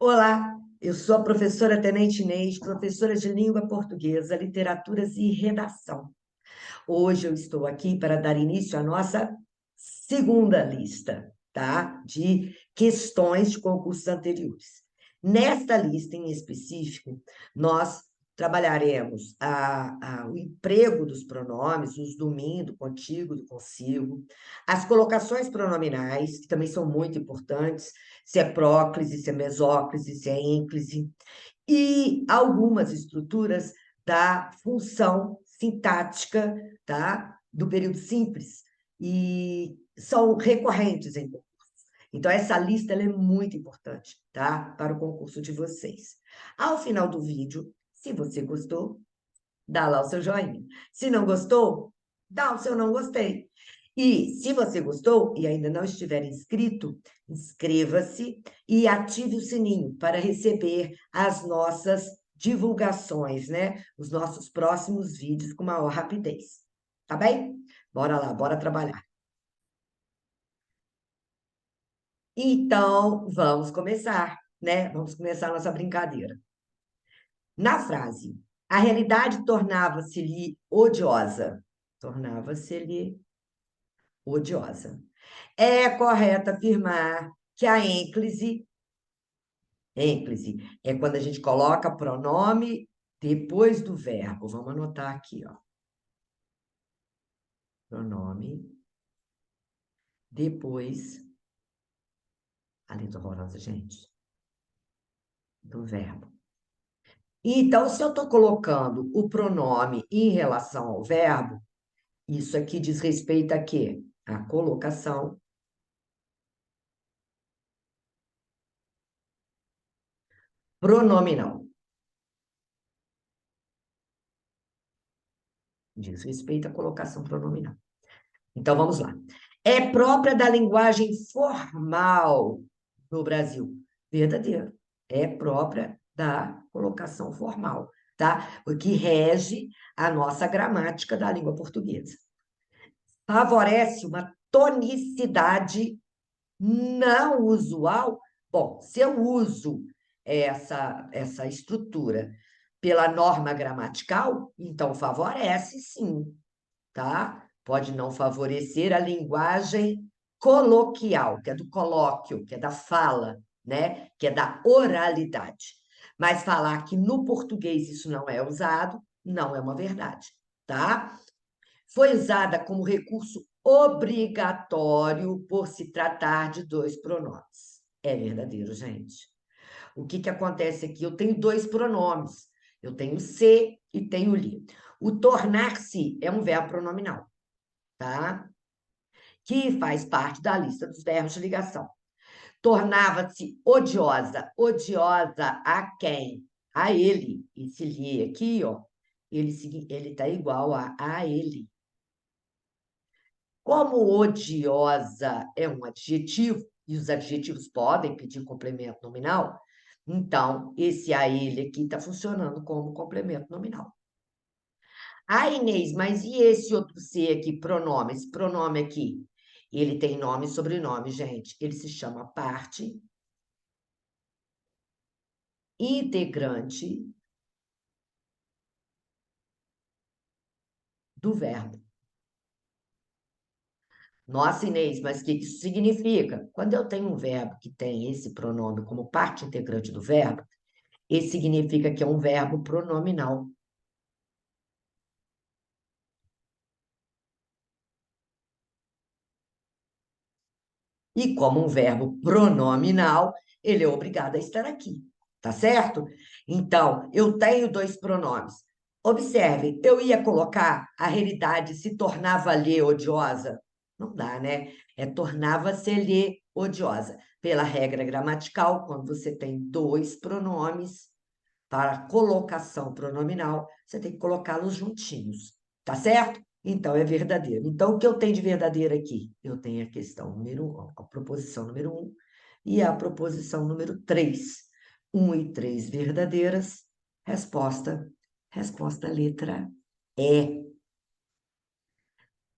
Olá, eu sou a professora Tenente Inês, professora de língua portuguesa, literaturas e redação. Hoje eu estou aqui para dar início à nossa segunda lista, tá? De questões de concursos anteriores. Nesta lista em específico, nós trabalharemos o emprego dos pronomes, os do mim, do contigo, do consigo, as colocações pronominais, que também são muito importantes, se é próclise, se é mesóclise, se é ênclise, e algumas estruturas da função sintática, tá? Do período simples, e são recorrentes em concurso. Então, essa lista ela é muito importante, tá? Para o concurso de vocês. Ao final do vídeo, se você gostou, dá lá o seu joinha. Se não gostou, dá o seu não gostei. E se você gostou e ainda não estiver inscrito, inscreva-se e ative o sininho para receber as nossas divulgações, né? Os nossos próximos vídeos com maior rapidez. Tá bem? Bora lá, bora trabalhar. Então, vamos começar, né? Vamos começar a nossa brincadeira. Na frase, a realidade tornava-se-lhe odiosa. Tornava-se-lhe odiosa. É correto afirmar que a ênclise é quando a gente coloca pronome depois do verbo. Vamos anotar aqui, ó. Pronome depois, a letra horrorosa, gente, do verbo. Então, se eu estou colocando o pronome em relação ao verbo, isso aqui diz respeito a quê? A colocação pronominal. Diz respeito à colocação pronominal. Então, vamos lá. É própria da linguagem formal no Brasil. Verdadeiro. É própria da colocação formal, tá? O que rege a nossa gramática da língua portuguesa. Favorece uma tonicidade não usual. Bom, se eu uso essa estrutura pela norma gramatical, então favorece sim, tá? Pode não favorecer a linguagem coloquial, que é do colóquio, que é da fala, né? Que é da oralidade. Mas falar que no português isso não é usado, não é uma verdade, tá? Foi usada como recurso obrigatório por se tratar de dois pronomes. É verdadeiro, gente. O que acontece aqui? Eu tenho dois pronomes. Eu tenho se e tenho lhe. O tornar-se é um verbo pronominal, tá? Que faz parte da lista dos verbos de ligação. Tornava-se odiosa. Odiosa a quem? A ele. Esse lhe aqui, ó, ele tá igual a ele. Como odiosa é um adjetivo, e os adjetivos podem pedir complemento nominal, então esse a ele aqui está funcionando como complemento nominal. Ah, Inês, mas e esse outro C aqui, pronome? Esse pronome aqui, ele tem nome e sobrenome, gente. Ele se chama parte integrante do verbo. Nossa, Inês, mas o que isso significa? Quando eu tenho um verbo que tem esse pronome como parte integrante do verbo, esse significa que é um verbo pronominal. E como um verbo pronominal, ele é obrigado a estar aqui, tá certo? Então, eu tenho dois pronomes. Observe, eu ia colocar a realidade se tornava-lhe odiosa. Não dá, né? É tornava-se-lhe odiosa. Pela regra gramatical, quando você tem dois pronomes para colocação pronominal, você tem que colocá-los juntinhos, tá certo? Então, é verdadeiro. Então, o que eu tenho de verdadeiro aqui? Eu tenho a questão número 1, a proposição número 1 e a proposição número 3. 1 e 3 verdadeiras. Resposta letra E.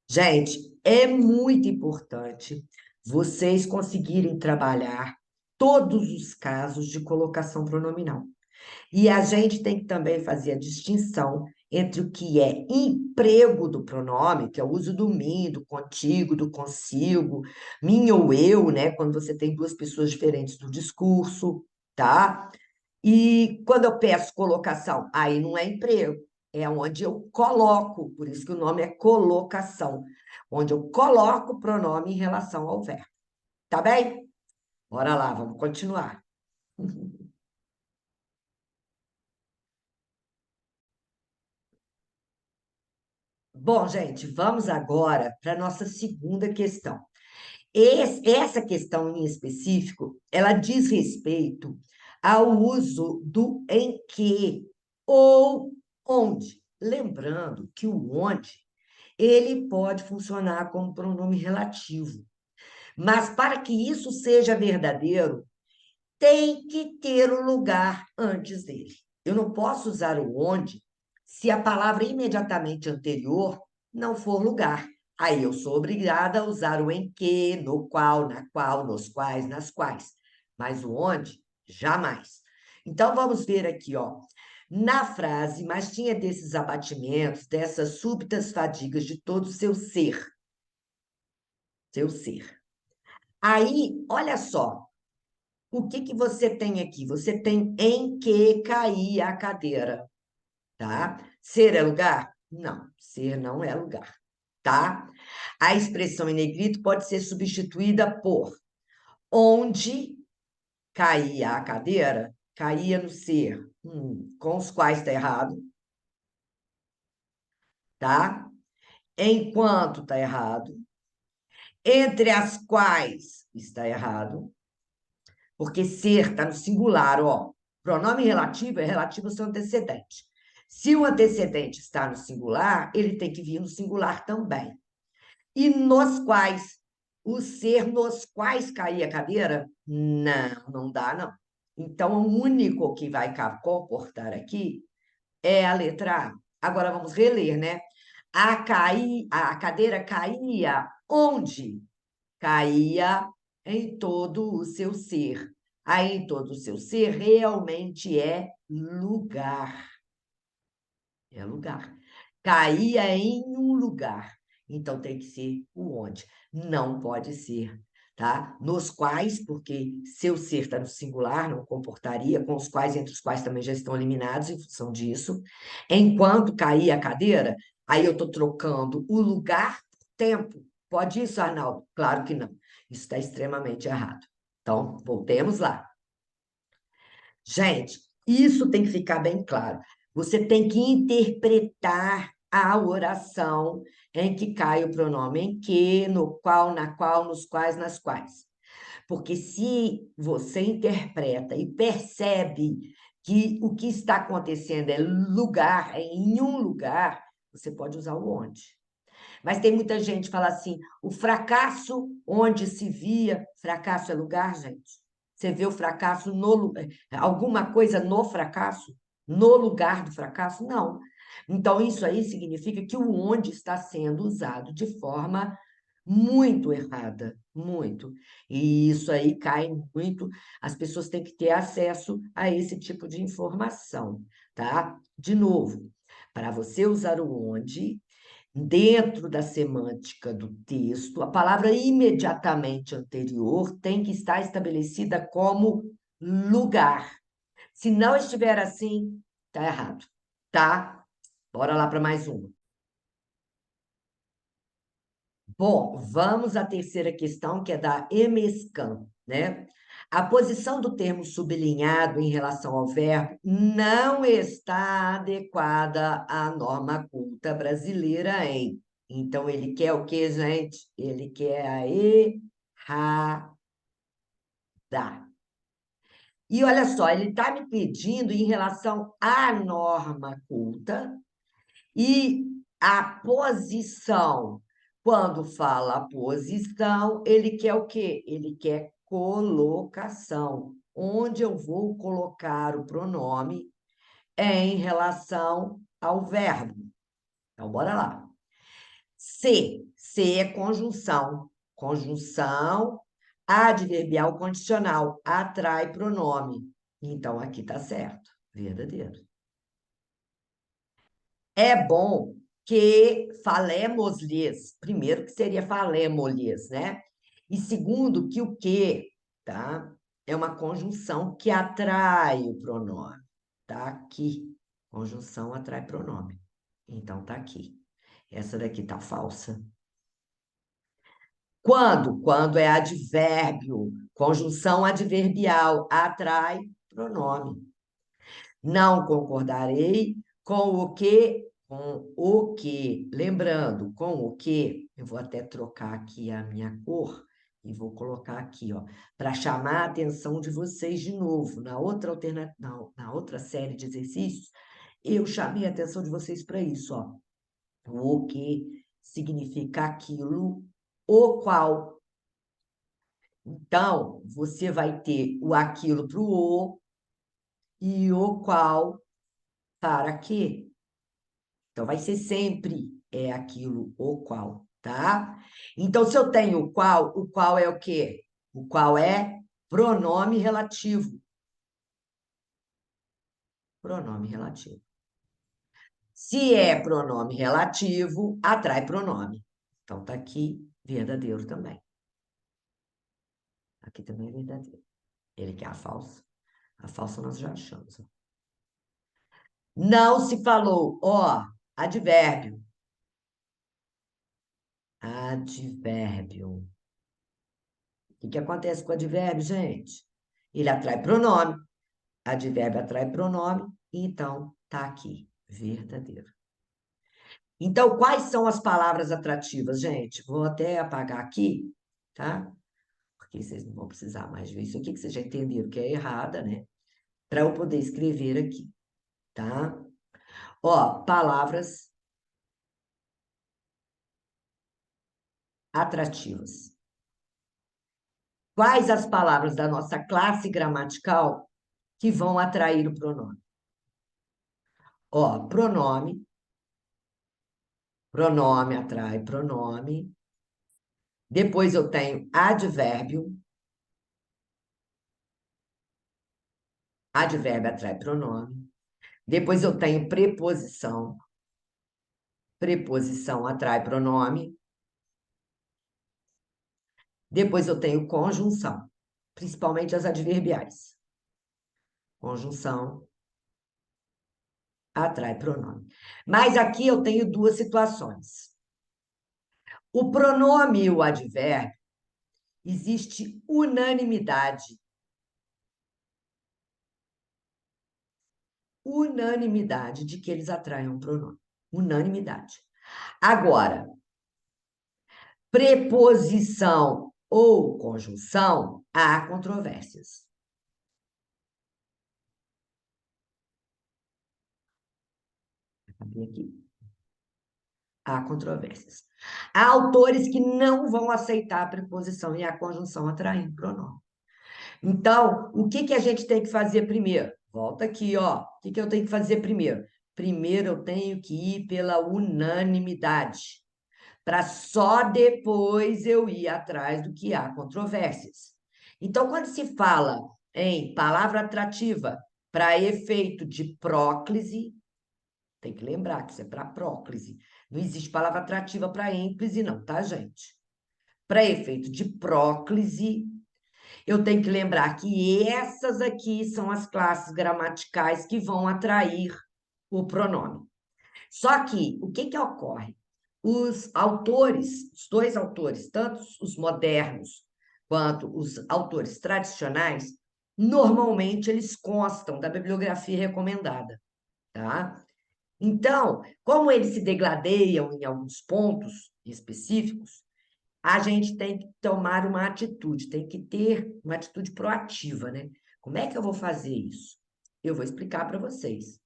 Gente, é muito importante vocês conseguirem trabalhar todos os casos de colocação pronominal. E a gente tem que também fazer a distinção entre o que é emprego do pronome, que é o uso do mim, do contigo, do consigo, mim ou eu, né? Quando você tem duas pessoas diferentes do discurso, tá? E quando eu peço colocação, aí não é emprego, é onde eu coloco, por isso que o nome é colocação, onde eu coloco o pronome em relação ao verbo. Tá bem? Bora lá, vamos continuar. Bom, gente, vamos agora para a nossa segunda questão. Essa questão em específico, ela diz respeito ao uso do em que ou onde. Lembrando que o onde, ele pode funcionar como pronome relativo. Mas para que isso seja verdadeiro, tem que ter o lugar antes dele. Eu não posso usar o onde se a palavra imediatamente anterior não for lugar. Aí eu sou obrigada a usar o em que, no qual, na qual, nos quais, nas quais. Mas o onde, jamais. Então vamos ver aqui, ó. Na frase, mas tinha desses abatimentos, dessas súbitas fadigas de todo o seu ser. Seu ser. Aí, olha só, o que que você tem aqui? Você tem em que caía a cadeira, tá? Ser é lugar? Não, ser não é lugar, tá? A expressão em negrito pode ser substituída por onde caía a cadeira, caía no ser, com os quais está errado, tá? Enquanto está errado, entre as quais está errado, porque ser está no singular, ó. Pronome relativo é relativo ao seu antecedente. Se o antecedente está no singular, ele tem que vir no singular também. E nos quais, o ser nos quais cair a cadeira? Não, não dá, não. Então, o único que vai comportar aqui é a letra A. Agora vamos reler, né? A cadeira caía onde? Caía em todo o seu ser. Aí, em todo o seu ser, realmente é lugar. É lugar. Caía em um lugar. Então, tem que ser o onde. Não pode ser, tá? Nos quais, porque seu ser está no singular, não comportaria, com os quais, entre os quais também já estão eliminados em função disso. Enquanto caía a cadeira, aí eu estou trocando o lugar por tempo. Pode isso, Arnaldo? Claro que não. Isso está extremamente errado. Então, voltemos lá. Gente, isso tem que ficar bem claro. Você tem que interpretar a oração em que cai o pronome em que, no qual, na qual, nos quais, nas quais. Porque se você interpreta e percebe que o que está acontecendo é lugar, é em um lugar, você pode usar o onde. Mas tem muita gente que fala assim: o fracasso onde se via, fracasso é lugar, gente. Você vê o fracasso alguma coisa no fracasso, no lugar do fracasso? Não. Então, isso aí significa que o onde está sendo usado de forma muito errada, muito. E isso aí cai muito. As pessoas têm que ter acesso a esse tipo de informação, tá? De novo, para você usar o onde, dentro da semântica do texto, a palavra imediatamente anterior tem que estar estabelecida como lugar. Se não estiver assim, tá errado, tá? Bora lá para mais uma. Bom, vamos à terceira questão, que é da EMESCAN, né? A posição do termo sublinhado em relação ao verbo não está adequada à norma culta brasileira em. Então, ele quer o quê, gente? Ele quer a errada. E olha só, ele está me pedindo em relação à norma culta, e a posição, quando fala a posição, ele quer o quê? Ele quer colocação. Onde eu vou colocar o pronome é em relação ao verbo. Então, bora lá. Se é conjunção. Conjunção Adverbial condicional, atrai pronome. Então, aqui está certo, verdadeiro. É bom que falemos-lhes. Primeiro, que seria falemos-lhes, né? E segundo, que o que, tá? É uma conjunção que atrai o pronome. Tá aqui. Conjunção atrai pronome. Então, tá aqui. Essa daqui tá falsa. Quando? Quando é advérbio. Conjunção adverbial. Atrai pronome. Não concordarei com o que. Lembrando, com o que, eu vou até trocar aqui a minha cor e vou colocar aqui, ó, para chamar a atenção de vocês de novo. Na outra série de exercícios, eu chamei a atenção de vocês para isso, ó. O que significa aquilo, o qual. Então, você vai ter o aquilo para o o e o qual para quê. Então, vai ser sempre aquilo, o qual, tá? Então, se eu tenho o qual é o quê? O qual é pronome relativo. Pronome relativo. Se é pronome relativo, atrai pronome. Então, tá aqui, verdadeiro também. Aqui também é verdadeiro. Ele quer a falsa. A falsa nós já achamos. Ó. Não se falou, ó, advérbio. Advérbio. O que acontece com o advérbio, gente? Ele atrai pronome. Advérbio atrai pronome, então tá aqui, verdadeiro. Então, quais são as palavras atrativas, gente? Vou até apagar aqui, tá? Porque vocês não vão precisar mais ver isso aqui, que vocês já entenderam que é errada, né? Para eu poder escrever aqui, tá? Ó, palavras atrativas. Quais as palavras da nossa classe gramatical que vão atrair o pronome? Ó, pronome. Pronome atrai pronome. Depois eu tenho advérbio. Advérbio atrai pronome. Depois eu tenho preposição. Preposição atrai pronome. Depois eu tenho conjunção, principalmente as adverbiais. Conjunção atrai pronome. Mas aqui eu tenho duas situações. O pronome e o advérbio, existe unanimidade. Unanimidade de que eles atraem um pronome. Unanimidade. Agora, preposição ou conjunção, há controvérsias. Aqui. Há controvérsias. Há autores que não vão aceitar a preposição e a conjunção atraindo pronome. Então, o que a gente tem que fazer primeiro? Volta aqui, ó. O que eu tenho que fazer primeiro? Primeiro eu tenho que ir pela unanimidade, para só depois eu ir atrás do que há controvérsias. Então, quando se fala em palavra atrativa para efeito de próclise, tem que lembrar que isso é para próclise. Não existe palavra atrativa para ênclise, não, tá, gente? Para efeito de próclise, eu tenho que lembrar que essas aqui são as classes gramaticais que vão atrair o pronome. Só que, o que ocorre? Os autores, os dois autores, tanto os modernos quanto os autores tradicionais, normalmente eles constam da bibliografia recomendada, tá? Então, como eles se degladeiam em alguns pontos específicos, a gente tem que tomar uma atitude, tem que ter uma atitude proativa, né? Como é que eu vou fazer isso? Eu vou explicar para vocês.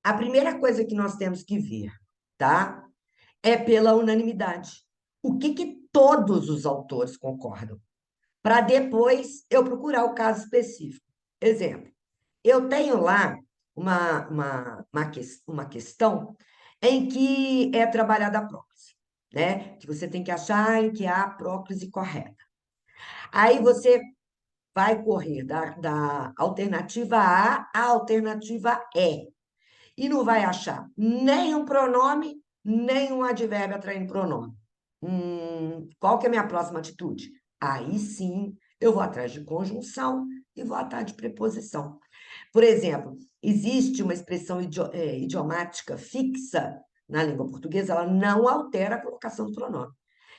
A primeira coisa que nós temos que ver, tá? É pela unanimidade. O que todos os autores concordam? Para depois eu procurar o caso específico. Exemplo, eu tenho lá uma questão em que é trabalhada a próclise, né? Que você tem que achar em que há a próclise correta. Aí você vai correr da alternativa A à alternativa E. E não vai achar nem um pronome, nem um advérbio atraindo pronome. Qual que é a minha próxima atitude? Aí sim, eu vou atrás de conjunção e vou atrás de preposição. Por exemplo, existe uma expressão idiomática fixa na língua portuguesa, ela não altera a colocação do pronome,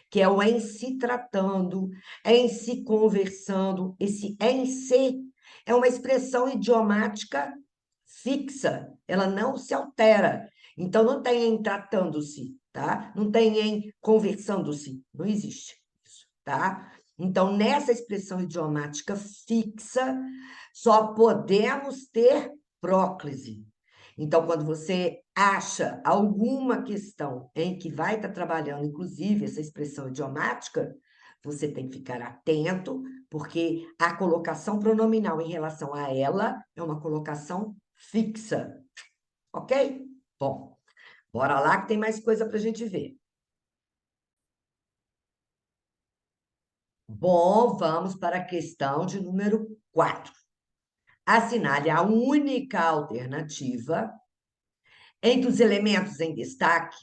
que é o em se tratando, em se conversando. Esse em se é uma expressão idiomática fixa, ela não se altera. Então, não tem em tratando-se, tá? Não tem em conversando-se, não existe isso, tá? Então, nessa expressão idiomática fixa, só podemos ter próclise. Então, quando você acha alguma questão em que vai estar trabalhando, inclusive, essa expressão idiomática, você tem que ficar atento, porque a colocação pronominal em relação a ela é uma colocação fixa. Ok? Bom, bora lá que tem mais coisa para a gente ver. Bom, vamos para a questão de número 4. Assinale a única alternativa em que os elementos em destaque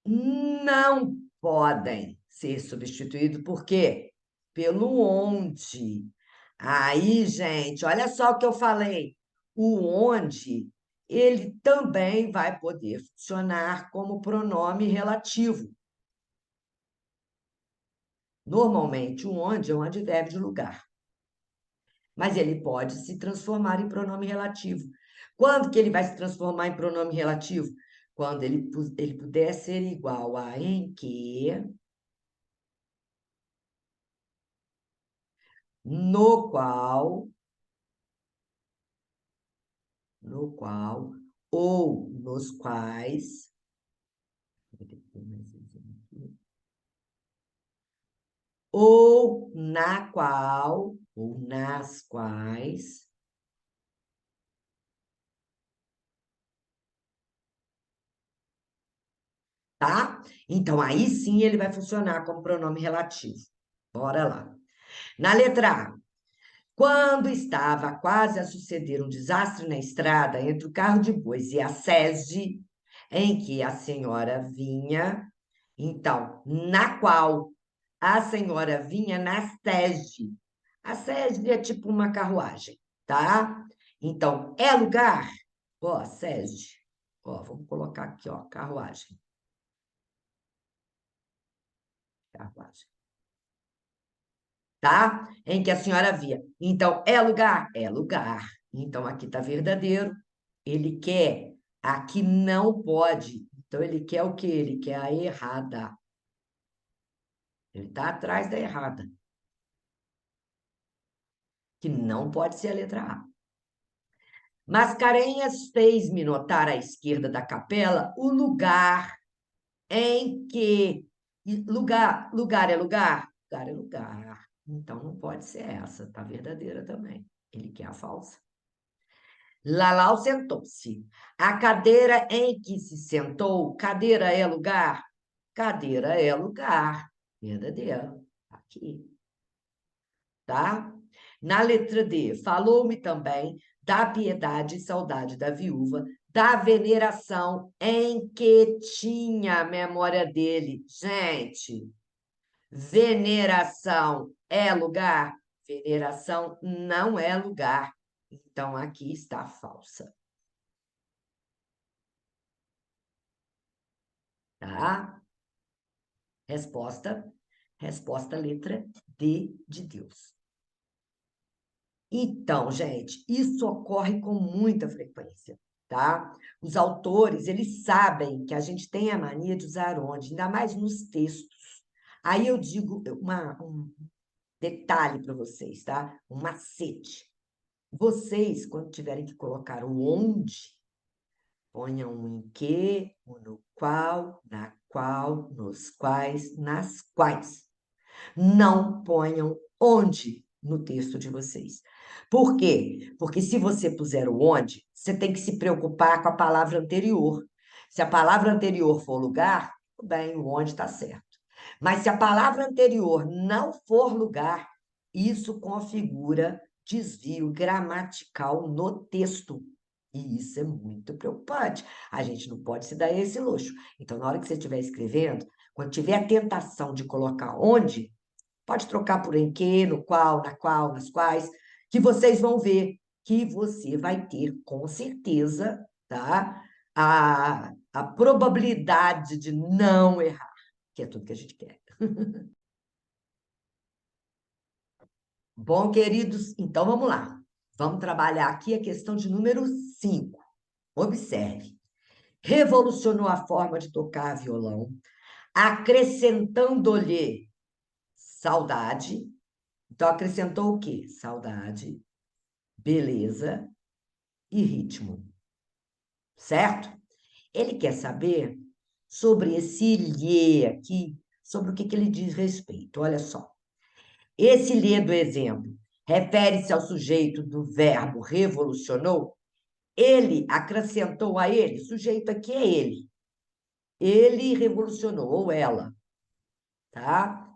não podem ser substituídos, por quê? Pelo onde. Aí, gente, olha só o que eu falei. O onde, ele também vai poder funcionar como pronome relativo. Normalmente, o onde é um advérbio de lugar, mas ele pode se transformar em pronome relativo. Quando que ele vai se transformar em pronome relativo? Quando ele puder ser igual a em que, no qual, ou nos quais, ou na qual, ou nas quais, tá? Então, aí sim ele vai funcionar como pronome relativo. Bora lá. Na letra A, quando estava quase a suceder um desastre na estrada entre o carro de bois e a sege, em que a senhora vinha, então, na qual a senhora vinha na sege. A sege é tipo uma carruagem, tá? Então, é lugar? Ó, sege. Ó, vamos colocar aqui, ó, carruagem. Carruagem. Tá? Em que a senhora via. Então, é lugar? É lugar. Então, aqui está verdadeiro. Ele quer. Aqui não pode. Então, ele quer o quê? Ele quer a errada. Ele está atrás da errada. Que não pode ser a letra A. Mascarenhas fez-me notar à esquerda da capela o lugar em que. Lugar é lugar? Lugar é lugar. Então, não pode ser essa. Está verdadeira também. Ele quer a falsa. Lalau sentou-se. A cadeira em que se sentou, cadeira é lugar? Cadeira é lugar. Verdadeiro. Aqui. Tá? Na letra D, falou-me também da piedade e saudade da viúva, da veneração em que tinha a memória dele. Gente, veneração é lugar? Veneração não é lugar. Então, aqui está falsa. Tá? Resposta, resposta letra D de Deus. Então, gente, isso ocorre com muita frequência, tá? Os autores, eles sabem que a gente tem a mania de usar onde, ainda mais nos textos. Aí eu digo um detalhe para vocês, tá? Um macete. Vocês, quando tiverem que colocar o onde, ponham um em que, um no qual, na qual, nos quais, nas quais. Não ponham onde no texto de vocês. Por quê? Porque se você puser o onde, você tem que se preocupar com a palavra anterior. Se a palavra anterior for lugar, tudo bem, o onde está certo. Mas se a palavra anterior não for lugar, isso configura desvio gramatical no texto. E isso é muito preocupante. A gente não pode se dar esse luxo. Então, na hora que você estiver escrevendo, quando tiver a tentação de colocar onde, pode trocar por em que, no qual, na qual, nas quais, que vocês vão ver que você vai ter, com certeza, tá? A probabilidade de não errar, que é tudo que a gente quer. Bom, queridos, então vamos lá. Vamos trabalhar aqui a questão de número 5. Observe. Revolucionou a forma de tocar violão, acrescentando-lhe saudade. Então, acrescentou o quê? Saudade, beleza e ritmo, certo? Ele quer saber sobre esse lhe aqui, sobre o que ele diz respeito. Olha só. Esse lhe do exemplo refere-se ao sujeito do verbo revolucionou. Ele acrescentou a ele, sujeito aqui é ele. Ele revolucionou, ou ela, tá?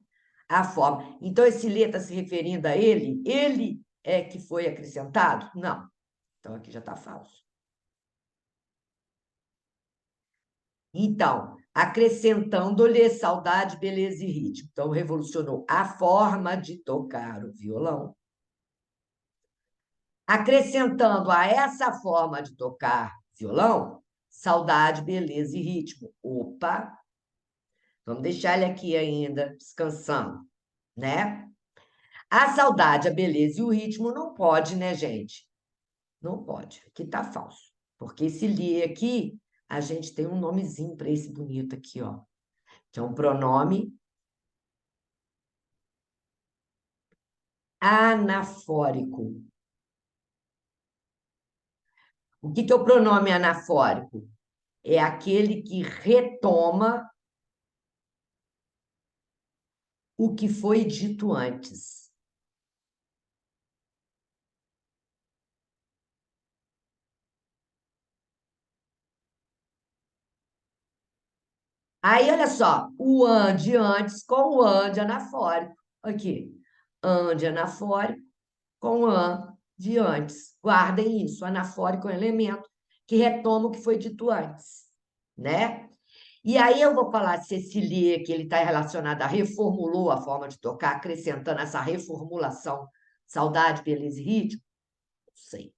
A forma. Então, esse lhe está se referindo a ele? Ele é que foi acrescentado? Não. Então, aqui já está falso. Então, acrescentando-lhe saudade, beleza e ritmo. Então, revolucionou a forma de tocar o violão. Acrescentando a essa forma de tocar violão, saudade, beleza e ritmo. Opa, vamos deixar ele aqui ainda descansando, né? A saudade, a beleza e o ritmo não pode, né, gente? Não pode. Aqui tá falso. Porque se ler aqui, a gente tem um nomezinho para esse bonito aqui, ó. Que é um pronome anafórico. O que é o pronome anafórico? É aquele que retoma o que foi dito antes. Aí, olha só, o an de antes com o an de anafórico. Aqui, an de anafórico com o an de antes. Guardem isso, anafórico é um elemento que retoma o que foi dito antes, né? E aí eu vou falar se esse ler que ele está relacionado a reformulou a forma de tocar, acrescentando essa reformulação, saudade, beleza e ritmo? Não sei.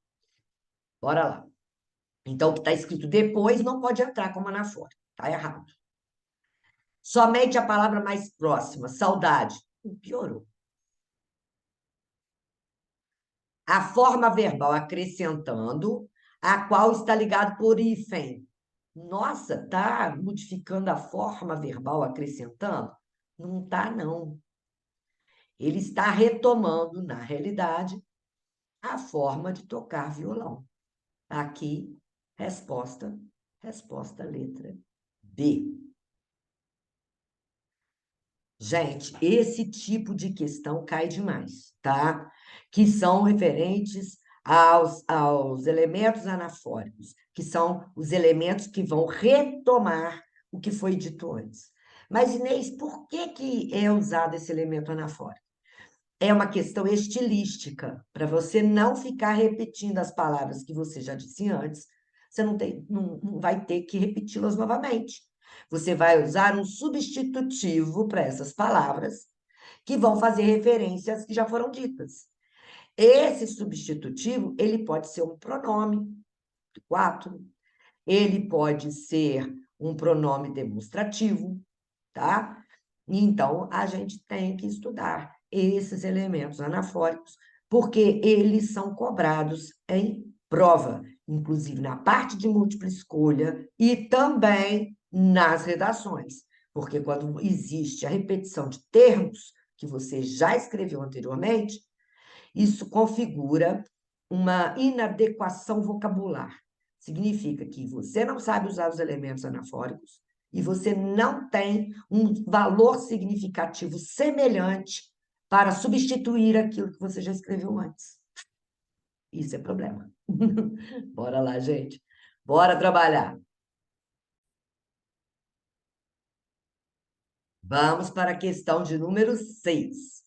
Bora lá. Então, o que está escrito depois não pode entrar como anafórico. Está errado. Somente a palavra mais próxima, saudade. Piorou. A forma verbal acrescentando, a qual está ligado por hífen. Nossa, tá modificando a forma verbal acrescentando? Não tá, não. Ele está retomando, na realidade, a forma de tocar violão. Aqui, resposta letra B. Gente, esse tipo de questão cai demais, tá? Que são referentes aos elementos anafóricos, que são os elementos que vão retomar o que foi dito antes. Mas, Inês, por que é usado esse elemento anafórico? É uma questão estilística, para você não ficar repetindo as palavras que você já disse antes, você não vai ter que repeti-las novamente. Você vai usar um substitutivo para essas palavras que vão fazer referências que já foram ditas. Esse substitutivo, ele pode ser um pronome, quatro, ele pode ser um pronome demonstrativo, tá? Então, a gente tem que estudar esses elementos anafóricos, porque eles são cobrados em prova, inclusive na parte de múltipla escolha e também nas redações, porque quando existe a repetição de termos que você já escreveu anteriormente, isso configura uma inadequação vocabular. Significa que você não sabe usar os elementos anafóricos e você não tem um valor significativo semelhante para substituir aquilo que você já escreveu antes. Isso é problema. Bora lá, gente. Bora trabalhar. Vamos para a questão de número 6.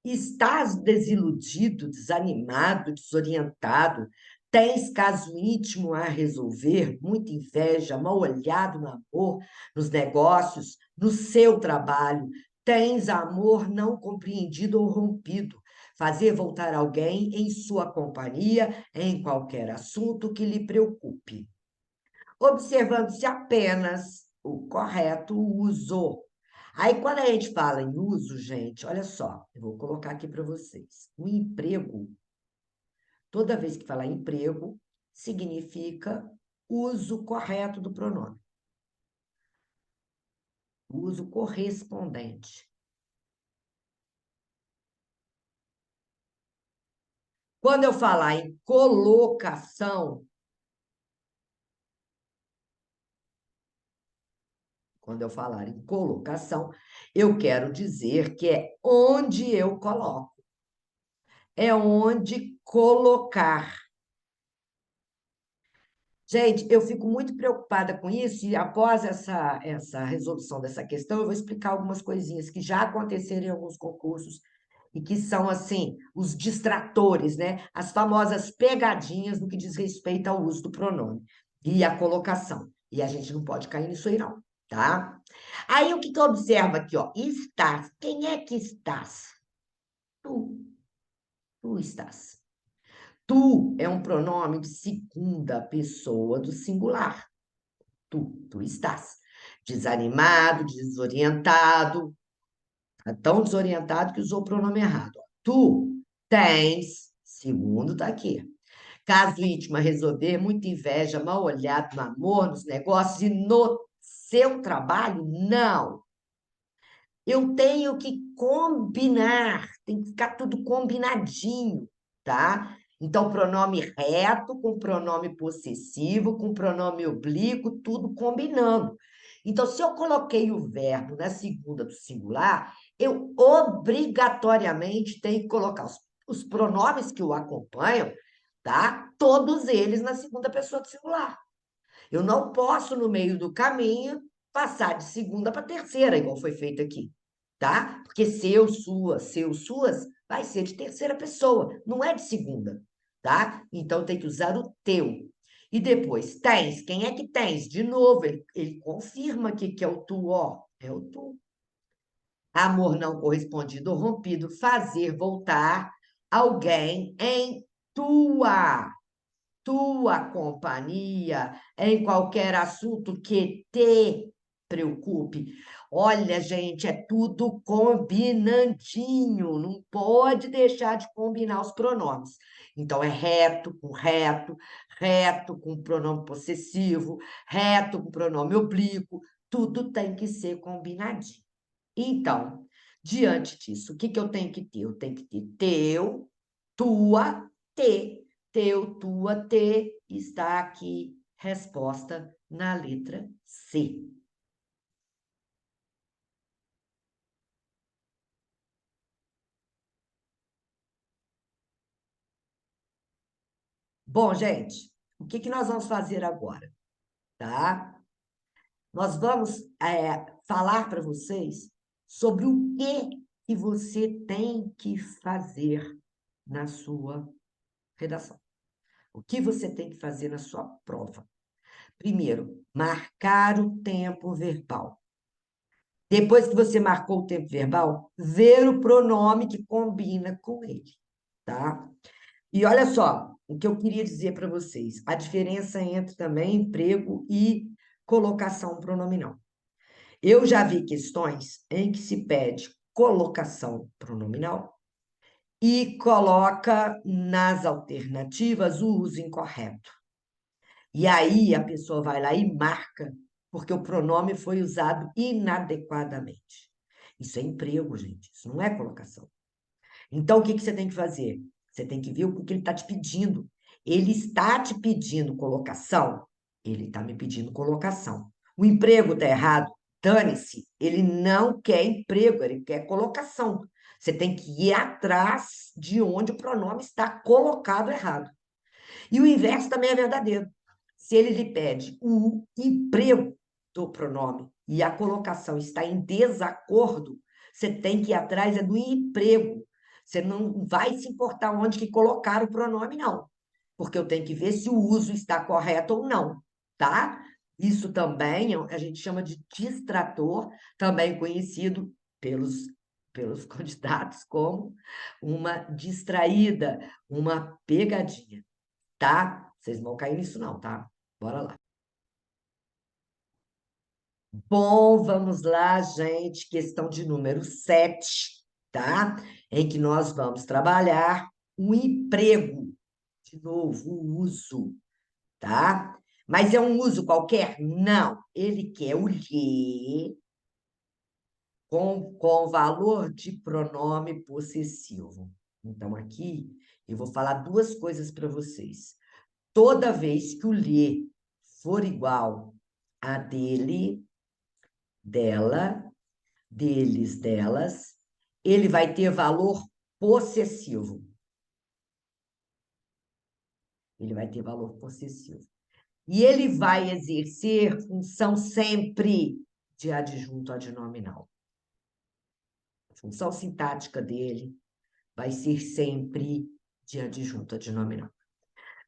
Estás desiludido, desanimado, desorientado? Tens caso íntimo a resolver, muita inveja, mal olhado no amor, nos negócios, no seu trabalho? Tens amor não compreendido ou rompido? Fazer voltar alguém em sua companhia em qualquer assunto que lhe preocupe, observando-se apenas o correto uso. Aí, quando a gente fala em uso, gente, olha só, eu vou colocar aqui para vocês. O emprego, toda vez que falar emprego, significa uso correto do pronome, uso correspondente. Quando eu falar em colocação, quando eu falar em colocação, eu quero dizer que é onde eu coloco, é onde colocar. Gente, eu fico muito preocupada com isso, e após essa resolução dessa questão, eu vou explicar algumas coisinhas que já aconteceram em alguns concursos e que são, assim, os distratores, né? As famosas pegadinhas no que diz respeito ao uso do pronome e a colocação. E a gente não pode cair nisso aí, não, tá? Aí, o que que observa aqui, ó? Estás. Quem é que estás? Tu. Tu estás. Tu é um pronome de segunda pessoa do singular. Tu estás. Desanimado, desorientado, tá tão desorientado que usou o pronome errado. Ó. Tu tens, segundo está aqui. Caso íntimo a resolver, muita inveja, mal olhado no amor, nos negócios e no seu trabalho? Não. Eu tenho que combinar, tem que ficar tudo combinadinho, tá? Então, pronome reto com pronome possessivo, com pronome oblíquo, tudo combinando. Então, se eu coloquei o verbo na segunda do singular, eu obrigatoriamente tenho que colocar os pronomes que o acompanham, tá? Todos eles na segunda pessoa do singular. Eu não posso, no meio do caminho, passar de segunda para terceira, igual foi feito aqui, tá? Porque seu, suas, vai ser de terceira pessoa, não é de segunda, tá? Então tem que usar o teu. E depois, tens. Quem é que tens? De novo, ele confirma aqui que é o tu, ó. É o tu. Amor não correspondido ou rompido, fazer voltar alguém em tua companhia em qualquer assunto que te preocupe. Olha, gente, é tudo combinandinho, não pode deixar de combinar os pronomes. Então, é reto, reto com pronome possessivo, reto com pronome oblíquo, tudo tem que ser combinadinho. Então, diante disso, o que que eu tenho que ter? Eu tenho que ter teu, tua, te. Teu, tua, te, está aqui. Resposta na letra C. Bom, gente, o que que nós vamos fazer agora, tá? Nós vamos falar para vocês sobre o que você tem que fazer na sua redação. O que você tem que fazer na sua prova. Primeiro, marcar o tempo verbal. Depois que você marcou o tempo verbal, ver o pronome que combina com ele, tá? E olha só, o que eu queria dizer para vocês, a diferença entre também emprego e colocação pronominal. Eu já vi questões em que se pede colocação pronominal e coloca nas alternativas o uso incorreto. E aí a pessoa vai lá e marca, porque o pronome foi usado inadequadamente. Isso é emprego, gente, isso não é colocação. Então, o que que você tem que fazer? Você tem que ver o que ele está te pedindo. Ele está te pedindo colocação? Ele está me pedindo colocação. O emprego está errado? Dane-se. Ele não quer emprego, ele quer colocação. Você tem que ir atrás de onde o pronome está colocado errado. E o inverso também é verdadeiro. Se ele lhe pede o emprego do pronome e a colocação está em desacordo, você tem que ir atrás do emprego. Você não vai se importar onde que colocar o pronome, não. Porque eu tenho que ver se o uso está correto ou não, tá? Isso também a gente chama de distrator, também conhecido pelos candidatos como uma distraída, uma pegadinha, tá? Vocês não vão cair nisso, não, tá? Bora lá. Bom, vamos lá, gente. Questão de número 7, tá? Em que nós vamos trabalhar o emprego. De novo, o uso, tá? Mas é um uso qualquer? Não. Ele quer o lhe com valor de pronome possessivo. Então, aqui, eu vou falar duas coisas para vocês. Toda vez que o lhe for igual a dele, dela, deles, delas, ele vai ter valor possessivo. Ele vai ter valor possessivo. E ele vai exercer função sempre de adjunto adnominal. A função sintática dele vai ser sempre de adjunto adnominal.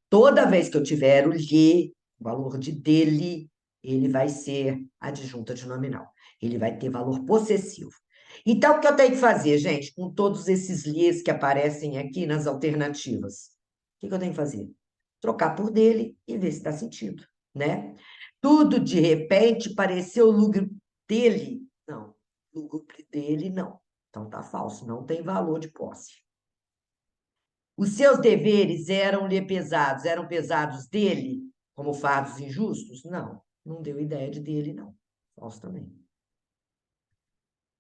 Toda vez que eu tiver o lhe, o valor de dele, ele vai ser adjunto adnominal. Ele vai ter valor possessivo. Então, o que eu tenho que fazer, gente, com todos esses lhes que aparecem aqui nas alternativas? O que eu tenho que fazer? Trocar por dele e ver se dá sentido, né? Tudo de repente pareceu lúgubre dele? Não. Lúgubre dele, não. Então tá falso, não tem valor de posse. Os seus deveres eram pesados dele, como fardos injustos? Não, não deu ideia de dele, não. Falso também.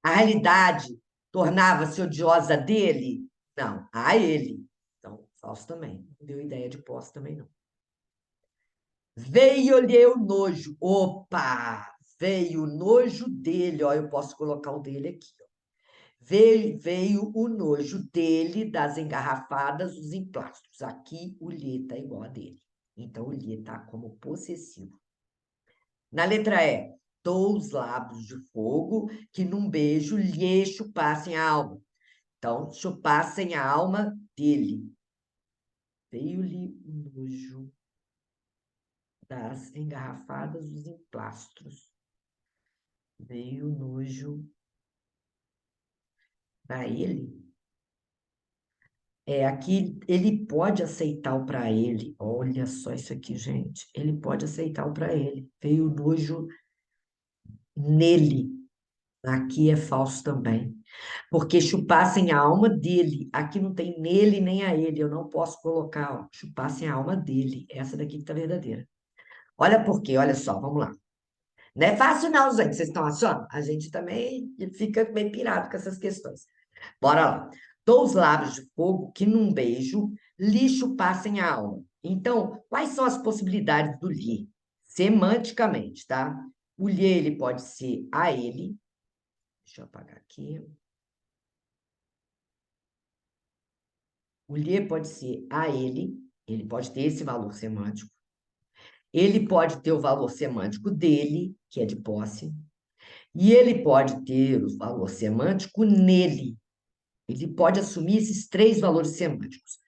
A realidade tornava-se odiosa dele? Não, a ele. Então, falso também. Não deu ideia de posse também, não. Veio-lhe o nojo. Opa! Veio o nojo dele. Ó, eu posso colocar o dele aqui. Ó. Veio o nojo dele das engarrafadas, os emplastros. Aqui o lhe está igual a dele. Então, o lhe está como possessivo. Na letra E, dou os lábios de fogo que num beijo lhe chupassem a alma. Então, chupassem a alma dele. Veio-lhe o nojo das engarrafadas, os emplastros. Veio o nojo para ele. Aqui ele pode aceitar o para ele. Olha só isso aqui, gente. Ele pode aceitar o para ele. Veio o nojo nele. Aqui é falso também. Porque chupassem a alma dele. Aqui não tem nele nem a ele. Eu não posso colocar, ó, chupassem a alma dele. Essa daqui que tá verdadeira. Olha por quê, olha só, vamos lá. Não é fácil, não, gente. Vocês estão achando? A gente também fica meio pirado com essas questões. Bora lá. Dou os lábios de fogo que num beijo lhe chupassem a alma. Então, quais são as possibilidades do lhe? Semanticamente, tá? O lhe, ele pode ser a ele. Deixa eu apagar aqui. O lhe pode ser a ele pode ter esse valor semântico. Ele pode ter o valor semântico dele, que é de posse, e ele pode ter o valor semântico nele. Ele pode assumir esses três valores semânticos.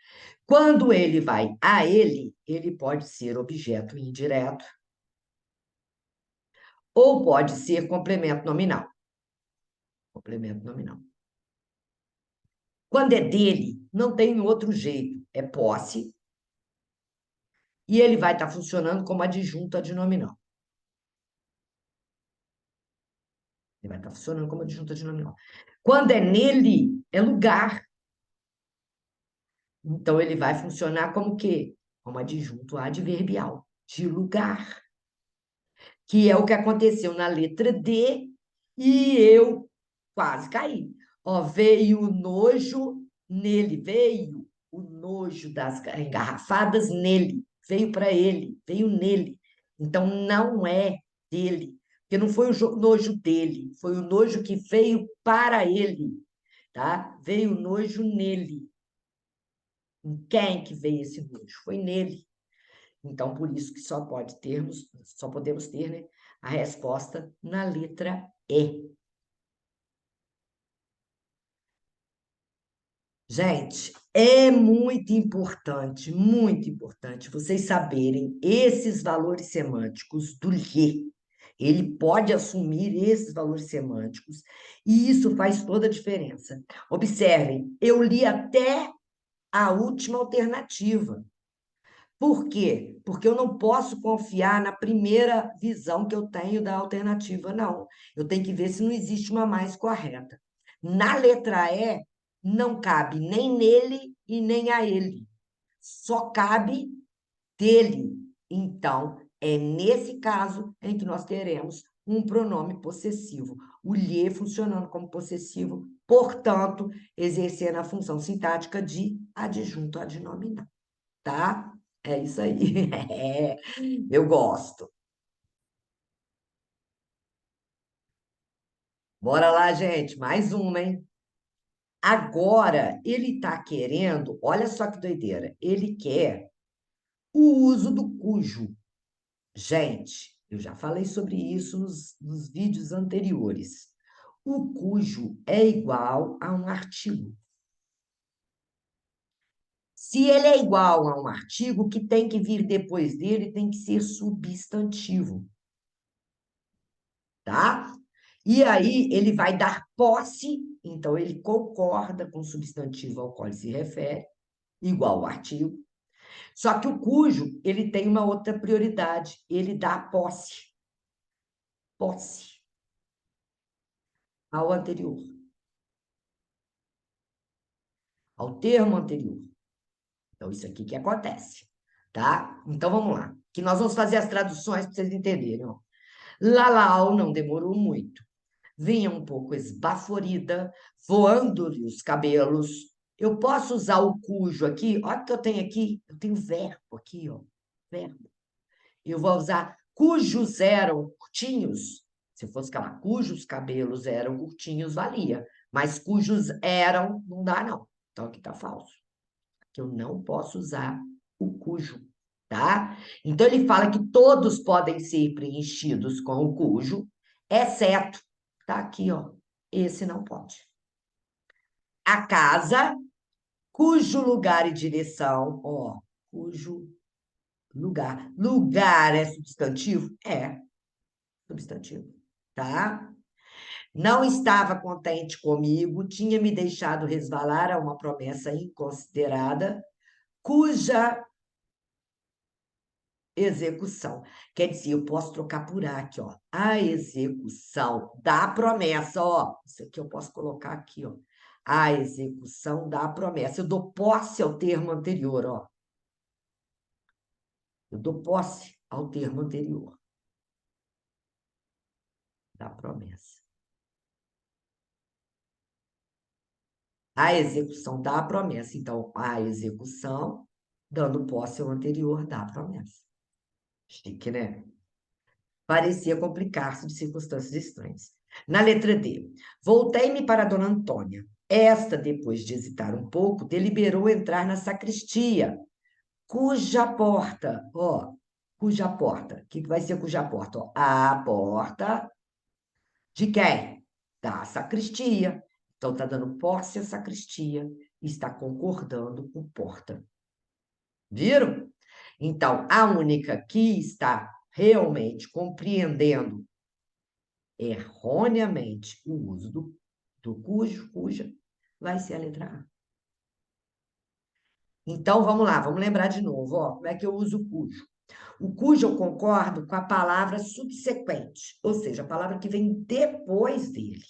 Quando ele vai a ele pode ser objeto indireto ou pode ser complemento nominal. Complemento nominal. Quando é dele, não tem outro jeito, é posse, e ele vai estar funcionando como adjunto adnominal. Ele vai estar funcionando como adjunto adnominal. Quando é nele, é lugar. Então, ele vai funcionar como o quê? Como adjunto adverbial, de lugar. Que é o que aconteceu na letra D, e eu quase caí. Ó, veio o nojo nele, veio o nojo das engarrafadas nele, veio para ele, veio nele. Então, não é dele, porque não foi o nojo dele, foi o nojo que veio para ele, tá? Veio o nojo nele. Em quem que veio esse nojo? Foi nele. Então, por isso que só podemos ter, né, A resposta na letra E. Gente, é muito importante vocês saberem esses valores semânticos do lhe. Ele pode assumir esses valores semânticos e isso faz toda a diferença. Observem, eu li até a última alternativa. Por quê? Porque eu não posso confiar na primeira visão que eu tenho da alternativa, não. Eu tenho que ver se não existe uma mais correta. Na letra E, não cabe nem nele e nem a ele. Só cabe dele. Então, é nesse caso em que nós teremos um pronome possessivo. O lhe funcionando como possessivo, portanto, exercendo a função sintática de adjunto adnominal, tá? É isso aí. É, eu gosto. Bora lá, gente. Mais uma, hein? Agora, ele está querendo, olha só que doideira, ele quer o uso do cujo. Gente, eu já falei sobre isso nos vídeos anteriores. O cujo é igual a um artigo. Se ele é igual a um artigo, o que tem que vir depois dele tem que ser substantivo, tá? E aí ele vai dar posse, então ele concorda com o substantivo ao qual ele se refere, igual ao artigo. Só que o cujo, ele tem uma outra prioridade, ele dá posse ao anterior, ao termo anterior. Então, isso aqui que acontece, tá? Então, vamos lá, que nós vamos fazer as traduções para vocês entenderem, ó. Lalau não demorou muito. Vinha um pouco esbaforida, voando-lhe os cabelos. Eu posso usar o cujo aqui? Olha o que eu tenho aqui. Eu tenho verbo aqui, ó. Verbo. Eu vou usar cujos eram curtinhos. Se fosse falar cujos cabelos eram curtinhos, valia. Mas cujos eram, não dá, não. Então aqui está falso. Que eu não posso usar o cujo, tá? Então ele fala que todos podem ser preenchidos com o cujo, exceto, tá aqui, ó. Esse não pode. A casa, cujo lugar e direção, ó, cujo lugar. Lugar é substantivo? É substantivo, tá? Não estava contente comigo, tinha me deixado resvalar a uma promessa inconsiderada, cuja execução. Quer dizer, eu posso trocar por aqui, ó. A execução da promessa, ó. Isso aqui eu posso colocar aqui, ó. A execução da promessa. Eu dou posse ao termo anterior, ó. Eu dou posse ao termo anterior da promessa. A execução da promessa. Então, a execução dando posse ao anterior da promessa. Chique, né? Parecia complicar-se de circunstâncias estranhas. Na letra D, voltei-me para Dona Antônia. Esta, depois de hesitar um pouco, deliberou entrar na sacristia, cuja porta, ó, cuja porta, o que vai ser cuja porta? Ó, a porta de quem? Da sacristia. Então, está dando posse à sacristia e está concordando com porta. Viram? Então, a única que está realmente compreendendo erroneamente o uso do cujo, cuja, vai ser a letra A. Então, vamos lá, vamos lembrar de novo, ó, como é que eu uso o cujo. O cujo eu concordo com a palavra subsequente, ou seja, a palavra que vem depois dele,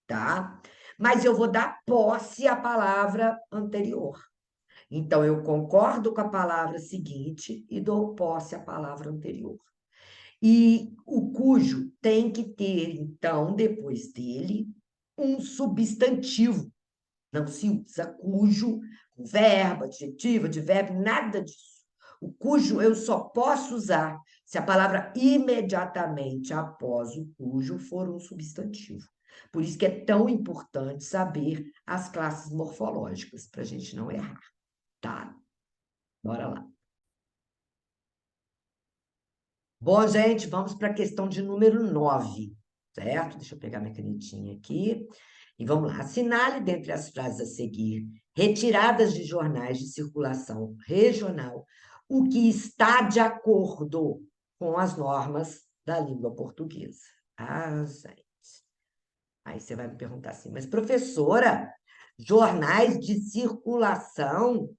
tá? Mas eu vou dar posse à palavra anterior. Então, eu concordo com a palavra seguinte e dou posse à palavra anterior. E o cujo tem que ter, então, depois dele, um substantivo. Não se usa cujo com verbo, adjetivo, advérbio, nada disso. O cujo eu só posso usar se a palavra imediatamente após o cujo for um substantivo. Por isso que é tão importante saber as classes morfológicas, para a gente não errar, tá? Bora lá. Bom, gente, vamos para a questão de número 9, certo? Deixa eu pegar minha canetinha aqui. E vamos lá. Assinale dentre as frases a seguir, retiradas de jornais de circulação regional, o que está de acordo com as normas da língua portuguesa. Ah, gente. Aí você vai me perguntar assim, mas professora, jornais de circulação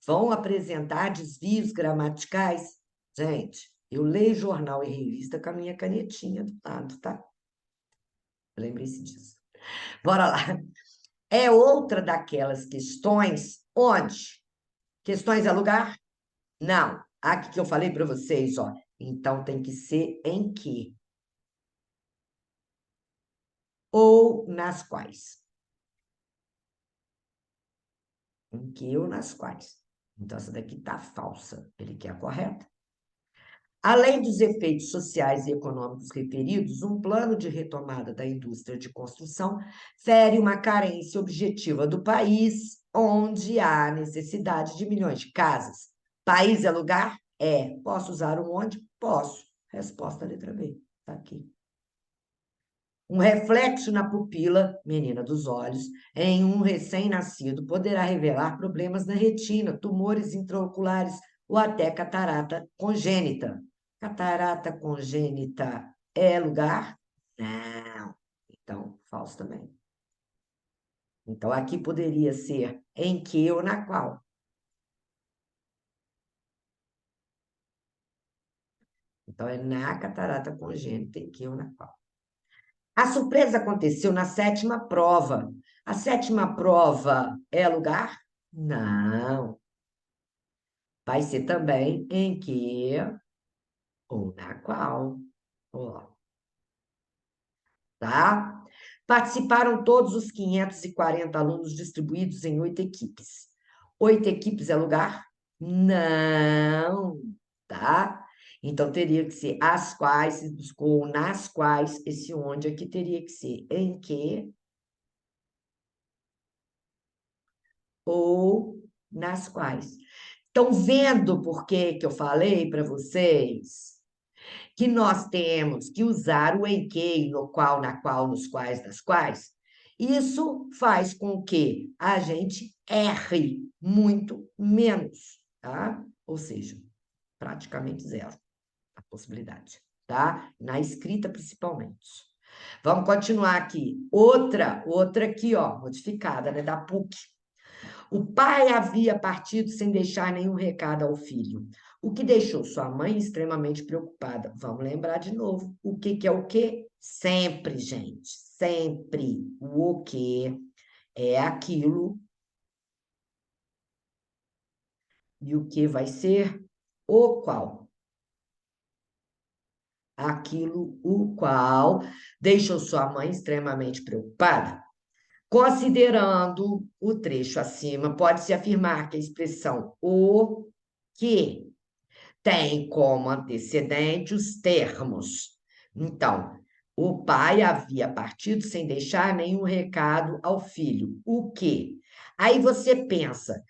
vão apresentar desvios gramaticais? Gente, eu leio jornal e revista com a minha canetinha do lado, tá? Lembre-se disso. Bora lá. É outra daquelas questões onde? Questões é lugar? Não. Aqui que eu falei para vocês, ó. Então tem que ser em que ou nas quais. Em que ou nas quais. Então essa daqui tá falsa. Ele quer a correta. Além dos efeitos sociais e econômicos referidos, um plano de retomada da indústria de construção fere uma carência objetiva do país, onde há necessidade de milhões de casas. País é lugar? É. Posso usar um onde? Posso. Resposta letra B. Está aqui. Um reflexo na pupila, menina dos olhos, em um recém-nascido poderá revelar problemas na retina, tumores intraoculares ou até catarata congênita. Catarata congênita é lugar? Não. Então, falso também. Então, aqui poderia ser em que ou na qual. Então, é na catarata congênita, em que ou na qual. A surpresa aconteceu na sétima prova. A sétima prova é lugar? Não. Vai ser também em que ou na qual. Ó, tá? Participaram todos os 540 alunos distribuídos em 8 equipes. 8 equipes é lugar? Não, tá? Então teria que ser as quais, se buscou nas quais, esse onde aqui teria que ser em que ou nas quais. Estão vendo por que eu falei para vocês que nós temos que usar o em que, no qual, na qual, nos quais, nas quais? Isso faz com que a gente erre muito menos, tá? Ou seja, praticamente zero a possibilidade, tá? Na escrita, principalmente. Vamos continuar aqui. Outra aqui, ó, modificada, né, da PUC. O pai havia partido sem deixar nenhum recado ao filho, o que deixou sua mãe extremamente preocupada. Vamos lembrar de novo. O que que é o quê? Sempre, gente, sempre. O que é aquilo e o que vai ser o qual. Aquilo, o qual deixou sua mãe extremamente preocupada. Considerando o trecho acima, pode-se afirmar que a expressão o que tem como antecedente os termos. Então, o pai havia partido sem deixar nenhum recado ao filho. O quê? Aí você pensa,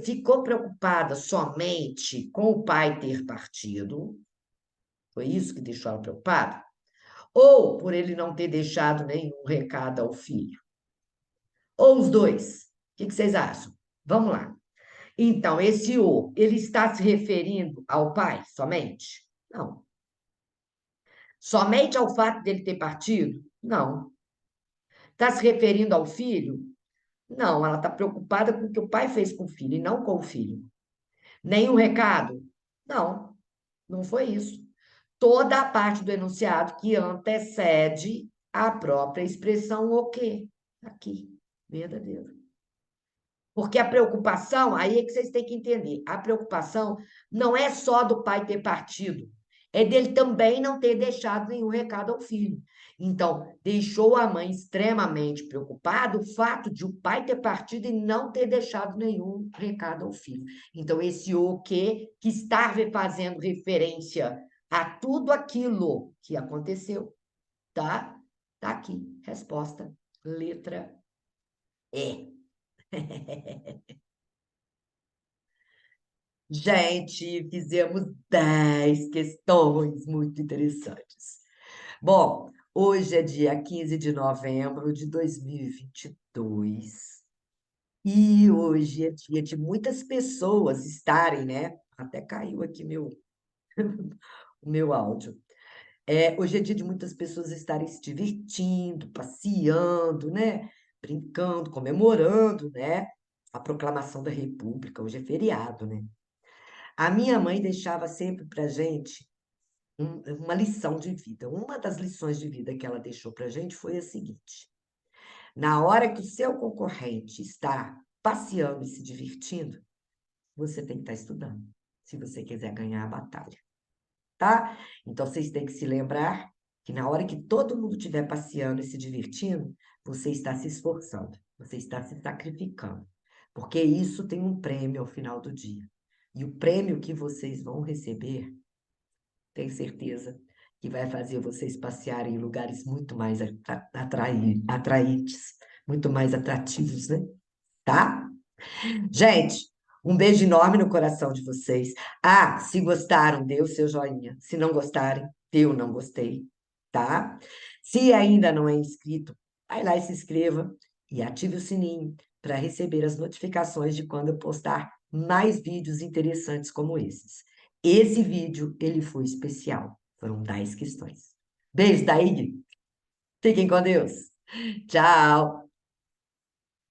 ficou preocupada somente com o pai ter partido? Foi isso que deixou ela preocupada? Ou por ele não ter deixado nenhum recado ao filho? Ou os dois? O que vocês acham? Vamos lá. Então, esse o, ele está se referindo ao pai somente? Não. Somente ao fato dele ter partido? Não. Está se referindo ao filho? Não, ela está preocupada com o que o pai fez com o filho e não com o filho. Nenhum recado? Não, não foi isso. Toda a parte do enunciado que antecede a própria expressão o quê? Aqui, verdadeiro. Porque a preocupação, aí é que vocês têm que entender, a preocupação não é só do pai ter partido, é dele também não ter deixado nenhum recado ao filho. Então, deixou a mãe extremamente preocupada o fato de o pai ter partido e não ter deixado nenhum recado ao filho. Então, esse o que está fazendo referência a tudo aquilo que aconteceu, tá? Tá aqui, resposta, letra E. Gente, fizemos 10 questões muito interessantes. Bom, hoje é dia 15 de novembro de 2022 e hoje é dia de muitas pessoas estarem, né? Até caiu aqui o meu áudio. Hoje é dia de muitas pessoas estarem se divertindo, passeando, né? Brincando, comemorando, né? A proclamação da República. Hoje é feriado, né? A minha mãe deixava sempre para gente uma lição de vida. Uma das lições de vida que ela deixou para gente foi a seguinte: na hora que o seu concorrente está passeando e se divertindo, você tem que estar estudando, se você quiser ganhar a batalha, tá? Então vocês têm que se lembrar que na hora que todo mundo estiver passeando e se divertindo, você está se esforçando, você está se sacrificando, porque isso tem um prêmio ao final do dia. E o prêmio que vocês vão receber, tenho certeza que vai fazer vocês passearem em lugares muito mais atraentes, muito mais atrativos, né? Tá? Gente, um beijo enorme no coração de vocês. Ah, se gostaram, dê o seu joinha. Se não gostarem, dê o não gostei, tá? Se ainda não é inscrito, vai lá e se inscreva e ative o sininho para receber as notificações de quando eu postar mais vídeos interessantes como esses. Esse vídeo, ele foi especial. Foram 10 questões. Beijo, Daíde. Fiquem com Deus. Tchau.